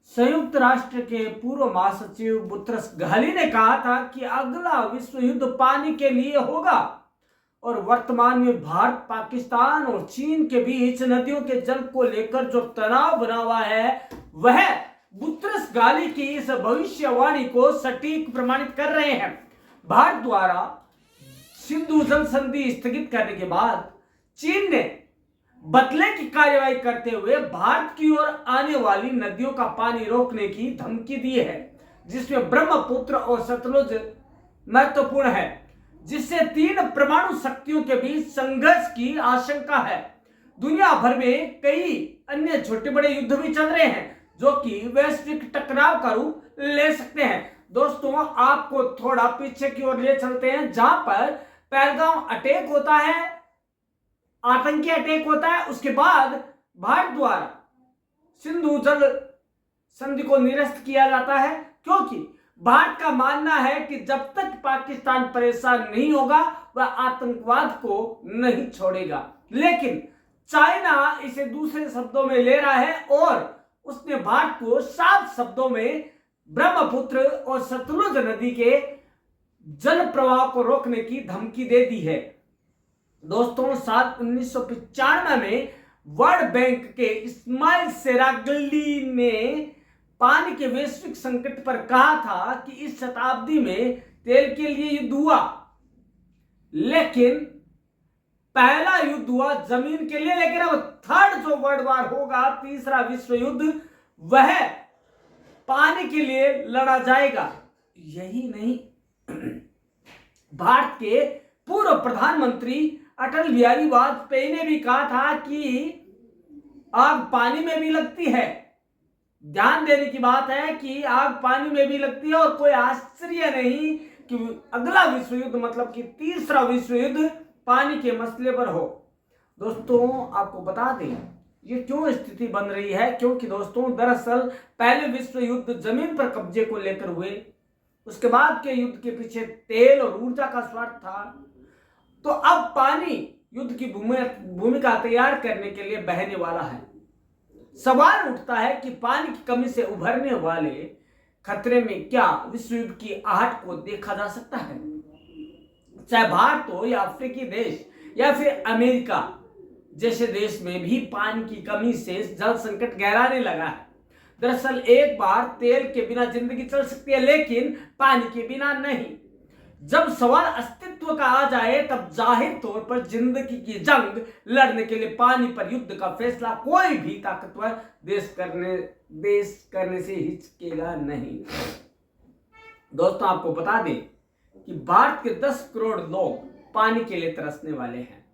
संयुक्त राष्ट्र के पूर्व महासचिव बुतरस घाली ने कहा था कि अगला विश्व युद्ध पानी के लिए होगा और वर्तमान में भारत, पाकिस्तान और चीन के बीच नदियों के जल को लेकर जो तनाव बना हुआ है वह बुतरस घाली की इस भविष्यवाणी को सटीक प्रमाणित कर रहे हैं। भारत द्वारा सिंधु जल संधि स्थगित करने के बाद चीन ने बदले की कार्यवाही करते हुए भारत की ओर आने वाली नदियों का पानी रोकने की धमकी दी है, जिसमें ब्रह्मपुत्र और सतलुज महत्वपूर्ण है, जिससे तीन परमाणु शक्तियों के बीच संघर्ष की आशंका है। दुनिया भर में कई अन्य छोटे बड़े युद्ध भी चल रहे हैं जो कि वैश्विक टकराव का रूप ले सकते हैं। दोस्तों, आपको थोड़ा पीछे की ओर ले चलते हैं, जहां पर पहलगाम अटैक होता है, आतंकी अटैक होता है। उसके बाद भारत द्वारा सिंधु जल संधि को निरस्त किया जाता है, क्योंकि भारत का मानना है कि जब तक पाकिस्तान परेशान नहीं होगा वह आतंकवाद को नहीं छोड़ेगा। लेकिन चाइना इसे दूसरे शब्दों में ले रहा है और उसने भारत को साफ शब्दों में ब्रह्मपुत्र और सतलुज नदी के जल प्रवाह को रोकने की धमकी दे दी है। दोस्तों, साल 1995 में वर्ल्ड बैंक के इस्माइल सेरागली ने पानी के वैश्विक संकट पर कहा था कि इस शताब्दी में तेल के लिए युद्ध हुआ, लेकिन पहला युद्ध हुआ जमीन के लिए। लेकिन अब थर्ड जो वर्ल्ड वार होगा, तीसरा विश्व युद्ध, वह पानी के लिए लड़ा जाएगा। यही नहीं, भारत के पूर्व प्रधानमंत्री अटल बिहारी वाजपेयी ने भी कहा था कि आग पानी में भी लगती है। ध्यान देने की बात है कि आग पानी में भी लगती है और कोई आश्चर्य नहीं कि अगला विश्व युद्ध मतलब कि तीसरा विश्व युद्ध पानी के मसले पर हो। दोस्तों, आपको बता दें ये क्यों स्थिति बन रही है, क्योंकि दोस्तों दरअसल पहले विश्व युद्ध जमीन पर कब्जे को लेकर हुए, उसके बाद के युद्ध के पीछे तेल और ऊर्जा का स्वार्थ था। तो अब पानी युद्ध की भूमिका तैयार करने के लिए बहने वाला है। सवाल उठता है कि पानी की कमी से उभरने वाले खतरे में क्या विश्व युद्ध की आहट को देखा जा सकता है, चाहे भारत हो या अफ्रीकी देश या फिर अमेरिका जैसे देश में भी पानी की कमी से जल संकट गहराने लगा है। दरअसल एक बार तेल के बिना जिंदगी चल सकती है, लेकिन पानी के बिना नहीं। जब सवाल अस्तित्व का आ जाए तब जाहिर तौर पर जिंदगी की जंग लड़ने के लिए पानी पर युद्ध का फैसला कोई भी ताकतवर देश करने से हिचकेगा नहीं। दोस्तों, आपको बता दें कि भारत के 10 करोड़ लोग पानी के लिए तरसने वाले हैं।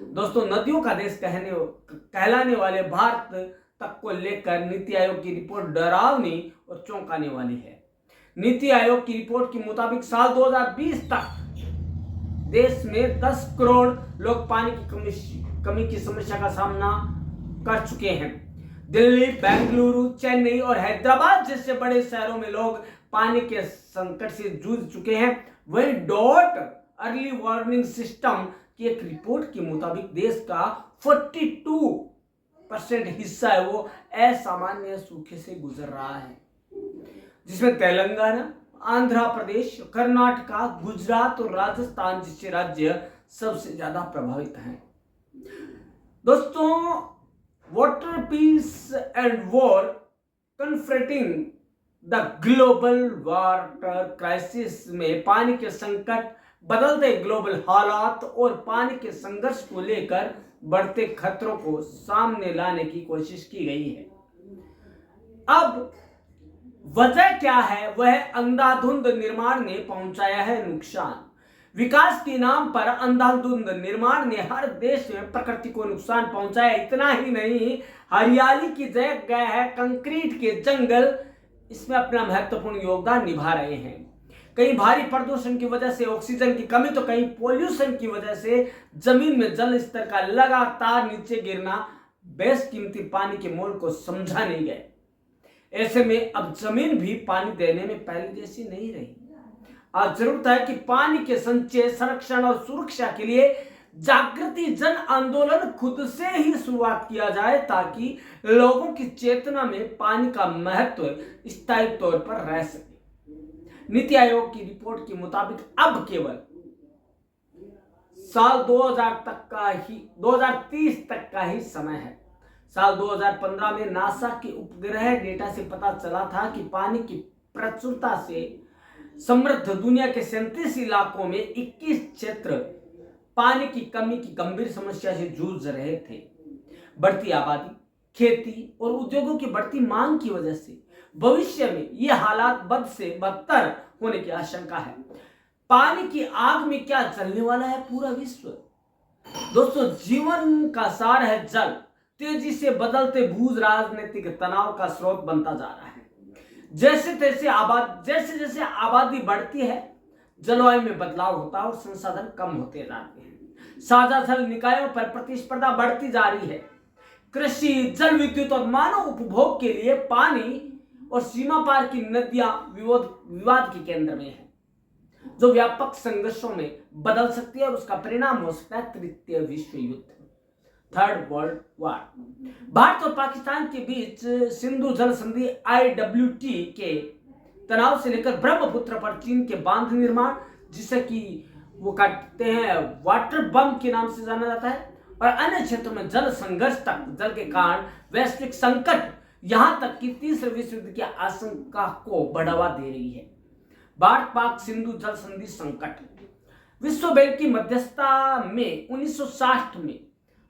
दोस्तों, नदियों का देश कहलाने वाले भारत तक को लेकर नीति आयोग की रिपोर्ट डरावनी और चौंकाने वाली है। नीति आयोग की रिपोर्ट के मुताबिक साल 2020 तक देश में 10 करोड़ लोग पानी की कमी की समस्या का सामना कर चुके हैं। दिल्ली, बेंगलुरु, चेन्नई और हैदराबाद जैसे बड़े शहरों में लोग पानी के संकट से जूझ चुके हैं। वहीं डॉट अर्ली वार्निंग सिस्टम की एक रिपोर्ट के मुताबिक देश का 42% हिस्सा है वो असामान्य सूखे से गुजर रहा है, जिसमें तेलंगाना, आंध्र प्रदेश, कर्नाटका, गुजरात और राजस्थान जैसे राज्य सबसे ज्यादा प्रभावित हैं। दोस्तों, water peace and war confronting the global water crisis में पानी के संकट, बदलते ग्लोबल हालात और पानी के संघर्ष को लेकर बढ़ते खतरों को सामने लाने की कोशिश की गई है। अब वजह क्या है? वह अंधाधुंध निर्माण ने पहुंचाया है नुकसान। विकास के नाम पर अंधाधुंध निर्माण ने हर देश में प्रकृति को नुकसान पहुंचाया। इतना ही नहीं, हरियाली की जगह है कंक्रीट के जंगल, इसमें अपना महत्वपूर्ण योगदान निभा रहे हैं। कहीं भारी प्रदूषण की वजह से ऑक्सीजन की कमी, तो कहीं पोल्यूशन की वजह से जमीन में जल स्तर का लगातार नीचे गिरना बेशकीमती पानी के मोल को समझा नहीं गए। ऐसे में अब जमीन भी पानी देने में पहले जैसी नहीं रही। आज जरूरत है कि पानी के संचय, संरक्षण और सुरक्षा के लिए जागृति जन आंदोलन खुद से ही शुरुआत किया जाए ताकि लोगों की चेतना में पानी का महत्व स्थायी तौर पर रह सके। नीति आयोग की रिपोर्ट के मुताबिक अब केवल साल 2030 तक का ही समय है। साल 2015 में नासा के उपग्रह डेटा से पता चला था कि पानी की प्रचुरता से समृद्ध दुनिया के 37 इलाकों में 21 क्षेत्र पानी की कमी की गंभीर समस्या से जूझ रहे थे। बढ़ती आबादी, खेती और उद्योगों की बढ़ती मांग की वजह से भविष्य में ये हालात बद से बदतर होने की आशंका है। पानी की आग में क्या जलने वाला है पूरा विश्व। दोस्तों, जीवन का सार है जल। तेजी से बदलते भू राजनीतिक तनाव का स्रोत बनता जा रहा है। जैसे जैसे आबादी बढ़ती है, जलवायु में बदलाव होता है और संसाधन कम होते जाते हैं। साझा जल निकायों पर प्रतिस्पर्धा बढ़ती जा रही है। कृषि, जल विद्युत और मानव उपभोग के लिए पानी और सीमा पार की नदियां विवाद के केंद्र में है, जो व्यापक संघर्षों में बदल सकती है और उसका परिणाम हो सकता है तृतीय विश्व युद्ध, थर्ड वर्ल्ड वॉर। भारत और पाकिस्तान के बीच सिंधु जल संधि IWT के तनाव से लेकर ब्रह्मपुत्र पर चीन के बांध निर्माण, जिसे कि वो कहते हैं वाटर बम के नाम से जाना जाता है, और अन्य क्षेत्रों में जल संघर्ष तक जल के कारण वैश्विक संकट, यहां तक कि तीसरे विश्व युद्ध की आशंका को बढ़ावा दे रही है। भारत पाक सिंधु जल संधि संकट। विश्व बैंक की मध्यस्थता में 1960 में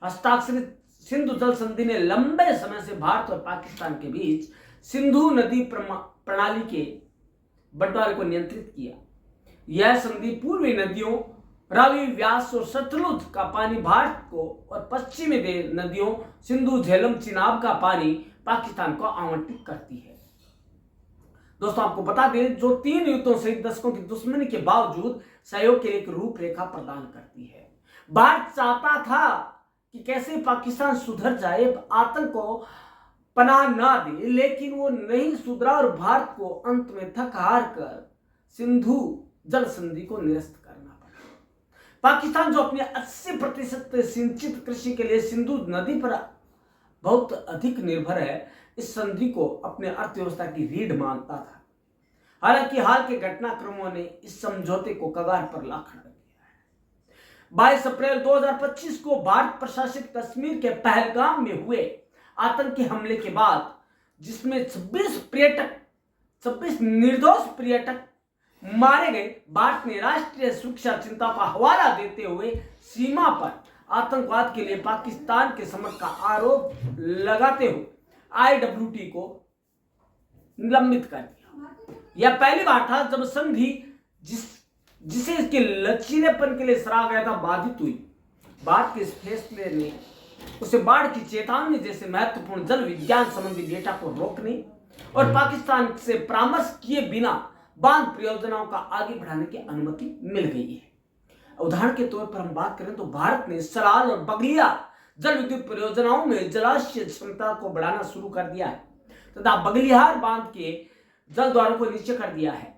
हस्ताक्षरित सिंधु जल संधि ने लंबे समय से भारत और पाकिस्तान के बीच सिंधु नदी प्रणाली के बंटवारे को नियंत्रित किया। यह संधि पूर्वी नदियों रावी, व्यास और सतलुज का पानी भारत को और पश्चिमी नदियों सिंधु, झेलम, चिनाब का पानी पाकिस्तान को आवंटित करती है। दोस्तों, आपको बता दें, जो 3 युद्धों से दशकों की दुश्मनी के बावजूद सहयोग के लिए एक रूपरेखा प्रदान करती है। भारत चाहता था कि कैसे पाकिस्तान सुधर जाए, आतंक को पनाह ना दे, लेकिन वो नहीं सुधरा और भारत को अंत में थक हार कर सिंधु जल संधि को निरस्त करना पड़ा। पाकिस्तान, जो अपने 80% सिंचित कृषि के लिए सिंधु नदी पर बहुत अधिक निर्भर है, इस संधि को अपने अर्थव्यवस्था की रीढ़ मानता था। हालांकि हाल के घटनाक्रमों ने इस समझौते को कगार पर ला खड़ा किया है। 22 अप्रैल 2025 को भारत प्रशासित कश्मीर के पहलगाम में हुए आतंकी हमले के बाद, जिसमें 26 निर्दोष पर्यटक मारे गए, भारत ने राष्ट्रीय सुरक्षा चिंता का हवाला देते हुए सीमा पर आतंकवाद के लिए पाकिस्तान के समर्थन का आरोप लगाते हुए IWT को निलंबित कर दिया। यह पहली बार था जब संधि जिसे इसके लचीलेपन के लिए सराहा गया था, बाधित हुई। भारत के इस फैसले ने उसे बाढ़ की चेतावनी जैसे महत्वपूर्ण जल विज्ञान संबंधी डेटा को रोकने और पाकिस्तान से परामर्श किए बिना बांध परियोजनाओं का आगे बढ़ाने की अनुमति मिल गई है। उदाहरण के तौर पर हम बात करें तो भारत ने सलाल और बगलिया जल विद्युत परियोजनाओं में जलाशय क्षमता को बढ़ाना शुरू कर दिया है तथा बगलिहार बांध के जल द्वारों को नीचे कर दिया है,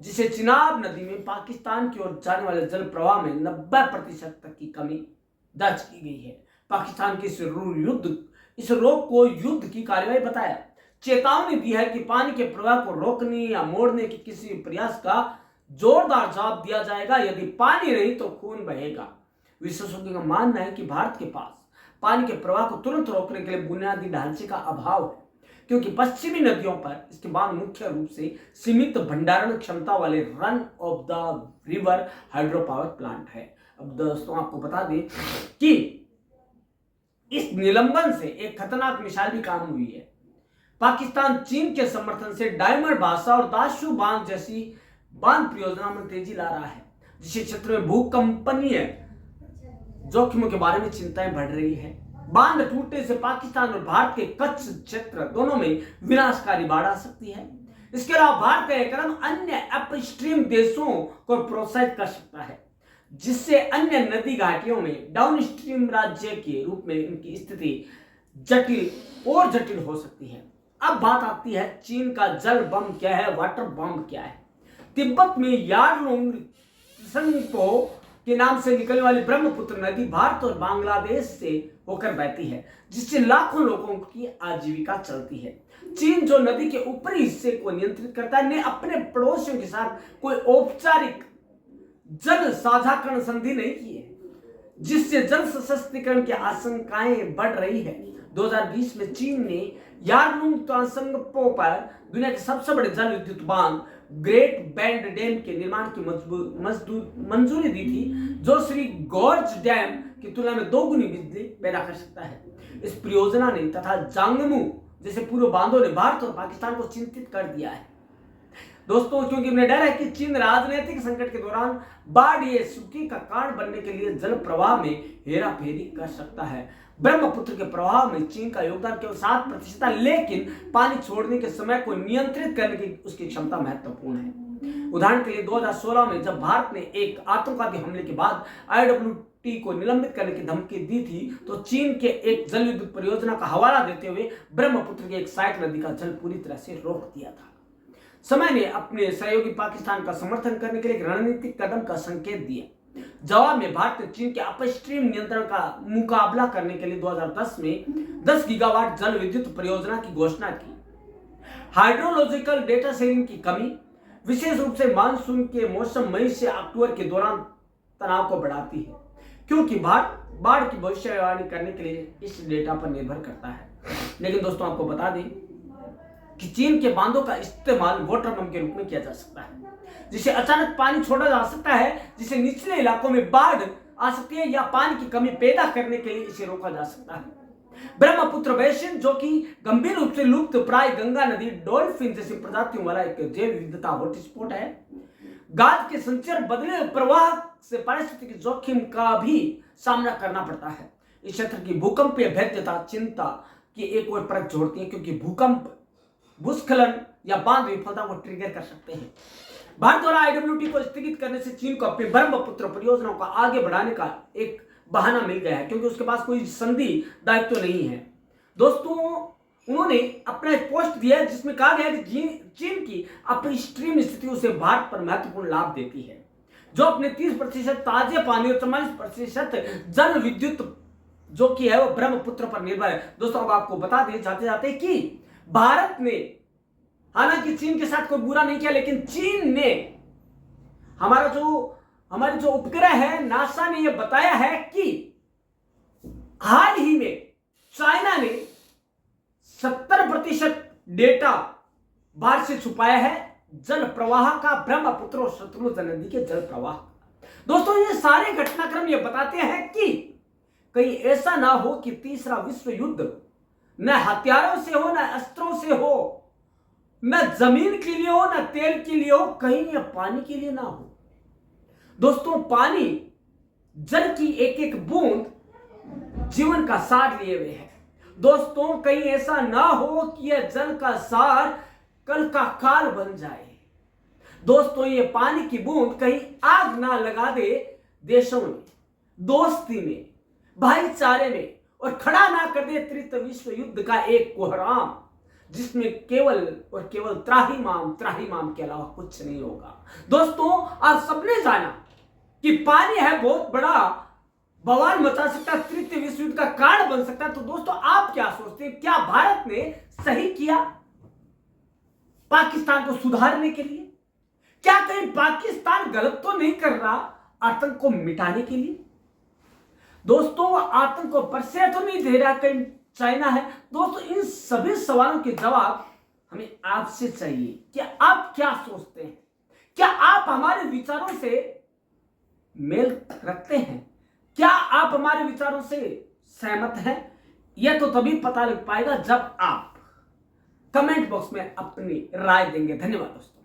जिसे चिनाब नदी में पाकिस्तान की ओर जाने वाले जल प्रवाह में 90% तक की कमी दर्ज की गई है। पाकिस्तान की इस रोक को युद्ध की कार्रवाई बताया, चेतावनी दी है कि पानी के प्रवाह को रोकने या मोड़ने के किसी प्रयास का जोरदार जवाब दिया जाएगा। यदि पानी नहीं तो खून बहेगा। विशेषज्ञों का मानना है कि भारत के पास पानी के प्रवाह को तुरंत रोकने के लिए बुनियादी ढांचे का अभाव है, क्योंकि पश्चिमी नदियों पर इसके बाद मुख्य रूप से सीमित भंडारण क्षमता वाले run of the river hydro power plant है। अब दोस्तों, आपको बता दें कि इस निलंबन से एक खतरनाक मिसाल भी काम हुई है। पाकिस्तान चीन के समर्थन से डायमंड भाषा और दाशु बांध जैसी बांध परियोजना में तेजी ला रहा है, जिस क्षेत्र में भूकंपनीय जोखिमों के बारे में चिंताएं बढ़ रही है। बांध टूटने से पाकिस्तान और भारत के कच्छ क्षेत्र दोनों में विनाशकारी बाढ़ आ सकती है। इसके अलावा भारत का यह कदम अन्य अपस्ट्रीम देशों को प्रोत्साहित कर सकता है, जिससे अन्य नदी घाटियों में डाउनस्ट्रीम राज्य के रूप में इनकी स्थिति जटिल हो सकती है। अब बात आती है चीन का जल बम क्या है, वाटर बम क्या है। तिब्बत में यारलुंग त्संगपो के नाम से निकलने वाली ब्रह्मपुत्र नदी भारत और बांग्लादेश से होकर बहती है, जिससे लाखों लोगों की आजीविका चलती है। चीन जो नदी के ऊपरी हिस्से को नियंत्रित करता है, ने अपने पड़ोसियों के साथ कोई औपचारिक जल साझाकरण संधि नहीं की है, जिससे जल सशक्तिकरण की आशंकाएं बढ़ रही है। 2020 में चीन ने यारलुंग त्सांगपो पर दुनिया के सबसे बड़े जल विद्युत बांध ग्रेट बैंड डैम के निर्माण की मंजूरी दी थी, जो श्री गॉर्ज डैम की तुलना में 2 गुनी बिजली पैदा कर सकता है। इस परियोजना ने तथा जांगमू जैसे पूर्व बांधों ने भारत और पाकिस्तान को चिंतित कर दिया है दोस्तों, क्योंकि उन्हें डर है कि चीन राजनीतिक संकट के दौरान बाढ़ या सूखे का कारण बनने के लिए जल प्रवाह में हेराफेरी कर सकता है। ब्रह्मपुत्र के प्रवाह में चीन का योगदान केवल 7% है, लेकिन पानी छोड़ने के समय को नियंत्रित करने की उसकी क्षमता महत्वपूर्ण है। उदाहरण के लिए 2016 में जब भारत ने एक आतंकवादी हमले के बाद IWT को निलंबित करने की धमकी दी थी, तो चीन के एक जल विद्युत परियोजना का हवाला देते हुए ब्रह्मपुत्र की एक सहायक नदी का जल पूरी तरह से रोक दिया था। समय ने अपने सहयोगी पाकिस्तान का समर्थन करने के लिए एक रणनीतिक कदम का संकेत दिया। जवाब में भारत ने चीन के अपस्ट्रीम नियंत्रण का मुकाबला करने के लिए 2010 में 10 गीगावाट जल विद्युत परियोजना की घोषणा की। हाइड्रोलॉजिकल डेटा शेयरिंग की कमी विशेष रूप से मानसून के मौसम मई से अक्टूबर के दौरान तनाव को बढ़ाती है, क्योंकि भारत बाढ़ की भविष्यवाणी करने के लिए इस डेटा पर निर्भर करता है। लेकिन दोस्तों, आपको बता दें कि चीन के बांधों का इस्तेमाल वाटर पम्प के रूप में किया जा सकता है, जिसे अचानक पानी छोड़ा जा सकता है, जिसे निचले इलाकों में बाढ़ आ सकती है या पानी की कमी पैदा करने के लिए इसे रोका जा सकता है। ब्रह्मपुत्र बेसिन, जो कि गंभीर रूप से लुप्त प्राय गंगा नदी डॉल्फिन जैसी प्रजातियों वाला एक जैव विविधता हॉटस्पॉट है, गाद के संचर बदले प्रवाह से पारिस्थितिक जोखिम का भी सामना करना पड़ता है। इस क्षेत्र की भूकंपीय भेद्यता चिंता की एक और परत जोड़ती है, क्योंकि भूकंप भूस्खलन या बांध विफलता को ट्रिगर कर सकते हैं। भारत द्वारा IWT को स्थगित करने से चीन को अपनी ब्रह्मपुत्र परियोजनाओं को आगे बढ़ाने का एक बहाना मिल गया है, क्योंकि उसके पास कोई संधि दायित्व नहीं है। दोस्तों, उन्होंने अपना एक पोस्ट दिया है जिसमें कहा गया है कि चीन की अपस्ट्रीम स्थिति उसे भारत पर महत्वपूर्ण लाभ देती है, जो अपने 30% ताजे पानी और 44% जल विद्युत जो कि है वो ब्रह्मपुत्र पर निर्भर है। दोस्तों, अब आपको बता दें जाते जाते कि भारत ने हालांकि चीन के साथ कोई बुरा नहीं किया, लेकिन चीन ने हमारे जो उपग्रह है नासा ने यह बताया है कि हाल ही में चाइना ने 70% डेटा बाहर से छुपाया है जल प्रवाह का, ब्रह्मपुत्र और सतलुज नदी के जल प्रवाह। दोस्तों, ये सारे घटनाक्रम ये बताते हैं कि कहीं ऐसा ना हो कि तीसरा विश्व युद्ध न हथियारों से हो, न अस्त्रों से हो, न जमीन के लिए हो, न तेल के लिए हो, कहीं यह पानी के लिए ना हो। दोस्तों, पानी, जल की एक एक बूंद जीवन का सार लिए हुए है। दोस्तों, कहीं ऐसा ना हो कि यह जल का सार कल का काल बन जाए। दोस्तों, ये पानी की बूंद कहीं आग ना लगा दे देशों में, दोस्ती में, भाईचारे में, और खड़ा ना कर दे तृतीय विश्व युद्ध का एक कोहराम, जिसमें केवल और केवल त्राहिमाम के अलावा कुछ नहीं होगा। दोस्तों, आप सबने जाना कि पानी है बहुत बड़ा बवाल मचा सकता है, तृतीय विश्व युद्ध का कारण बन सकता है। तो दोस्तों, आप क्या सोचते हैं, क्या भारत ने सही किया पाकिस्तान को सुधारने के लिए? क्या कहीं पाकिस्तान गलत तो नहीं कर रहा आतंक को मिटाने के लिए? दोस्तों, आतंक को परसे तो नहीं दे रहा कहीं चाइना है? दोस्तों, इन सभी सवालों के जवाब हमें आपसे चाहिए। क्या आप क्या सोचते हैं? क्या आप हमारे विचारों से मेल रखते हैं? क्या आप हमारे विचारों से सहमत हैं? यह तो तभी पता लग पाएगा जब आप कमेंट बॉक्स में अपनी राय देंगे। धन्यवाद दोस्तों।